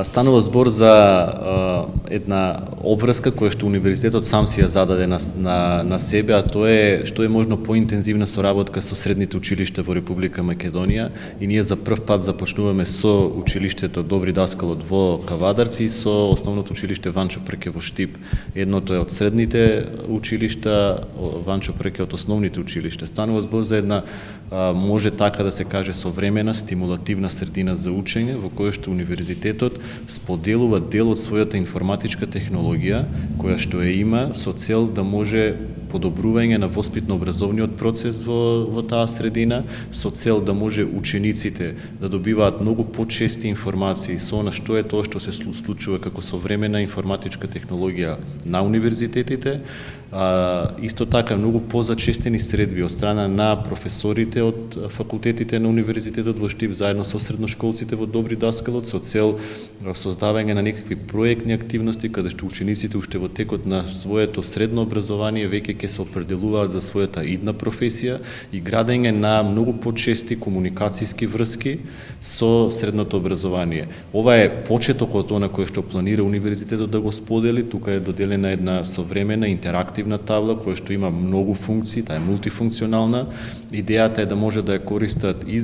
станува збор за една обврска која што универзитетот сам си ја зададе на себе, а тоа е што е можно поинтензивна соработка со средните училишта во Република Македонија, и ние за прв пат започнуваме со училиштето Добри Даскалот во Кавадарци и со основното училиште Ванчо Прке во Штип. Едното е од средните училишта, Ванчо Прке од основните училишта. Станува збор за една, може така да се каже, современа, стимулативна средина за учење, во која што универзитетот споделува дел од својата информатичка технологија, која што ја има со цел да може подобрување на воспитно-образовниот процес во таа средина, со цел да може учениците да добиваат многу почести информации со на што е тоа што се случува како современа информатичка технологија на универзитетите, исто така многу позачестени средби од страна на професорите од факултетите на универзитетот во Штип заедно со средношколците во Добри Даскалот со цел создавање на некакви проектни активности каде што учениците уште во текот на своето средно образование веќе ќе се определуваат за својата идна професија и градење на многу почести комуникацијски врски со средното образование. Ова е почетокот на кој што планира универзитетот да го сподели. Тука е доделена една современа интерактивна табла која што има многу функции, таа е мултифункционална. Идејата е да може да ја користат и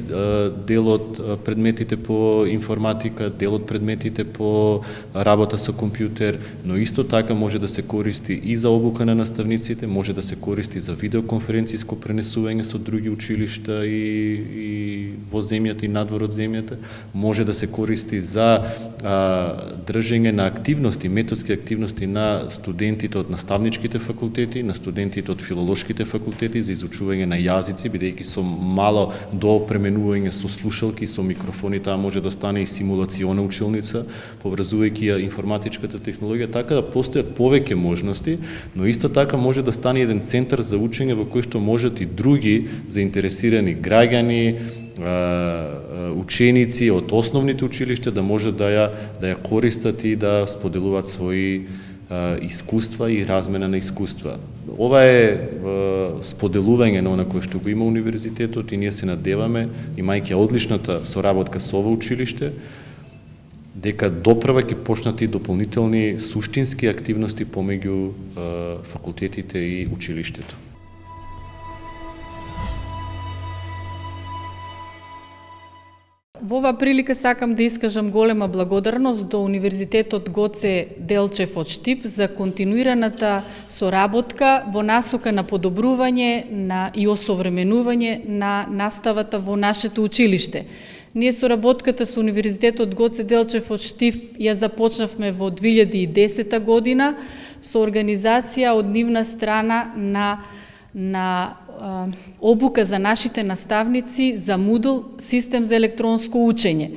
дел од предметите по информатика, дел од предметите по работа со компјутер, но исто така може да се користи и за обука на наставниците, може да се користи за видеоконференциско пренесување со други училишта и во земјата и надвор од земјата, може да се користи за држење на активности, методски активности на студентите од наставничките факултети, на студентите од филолошките факултети за изучување на јазици, бидејќи со мало доопременување со слушалки, со микрофони, таа може да стане и симулациона училница, поврзувајќи ја информатичката технологија, така да постојат повеќе можности, но исто така може да стане еден центар за учење во кој што можат и други заинтересирани граѓани, ученици од основните училишта да може да ја користат и да споделуваат своји искуства и размена на искуства. Ова е споделување на она кое што го има универзитетот и ние се надеваме, имајќи одличната соработка со ова училиште, дека допрва ќе почнат и дополнителни суштински активности помеѓу факултетите и училиштето. Во оваа прилика сакам да искажам голема благодарност до Универзитетот Гоце Делчев од Штип за континуираната соработка во насока на подобрување и осовременување на наставата во нашето училиште. Ние соработката со Универзитетот Гоце Делчев од Штип ја започнавме во 2010 година со организација од нивна страна на обука за нашите наставници за Moodle, систем за електронско учење.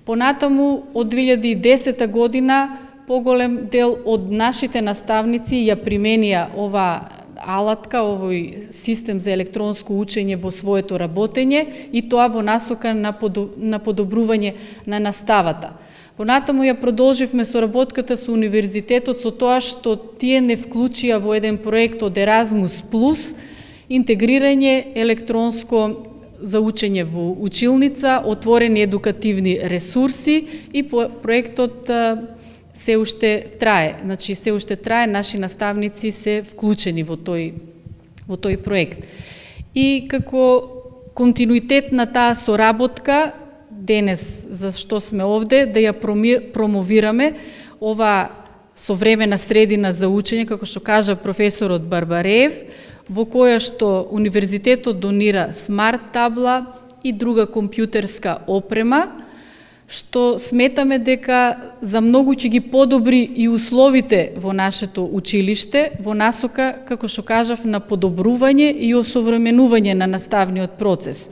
Понатаму, од 2010 година, поголем дел од нашите наставници ја применија ова алатка, овој систем за електронско учење во своето работење и тоа во насока на подобрување на наставата. Понатаму ја продолживме соработката со универзитетот со тоа што тие не вклучија во еден проект од Erasmus Plus, интегрирање електронско за учење во училница, отворени едукативни ресурси и проектот се уште трае. Значи, се уште трае, наши наставници се вклучени во тој проект. И како континуитет на таа соработка, денес за што сме овде, да ја промовираме ова современа средина за учење, како што кажа професорот Барбареев, во која што универзитетот донира смарт табла и друга компјутерска опрема, што сметаме дека за многу ќе ги подобри и условите во нашето училиште, во насока, како што кажав, на подобрување и осовременување на наставниот процес.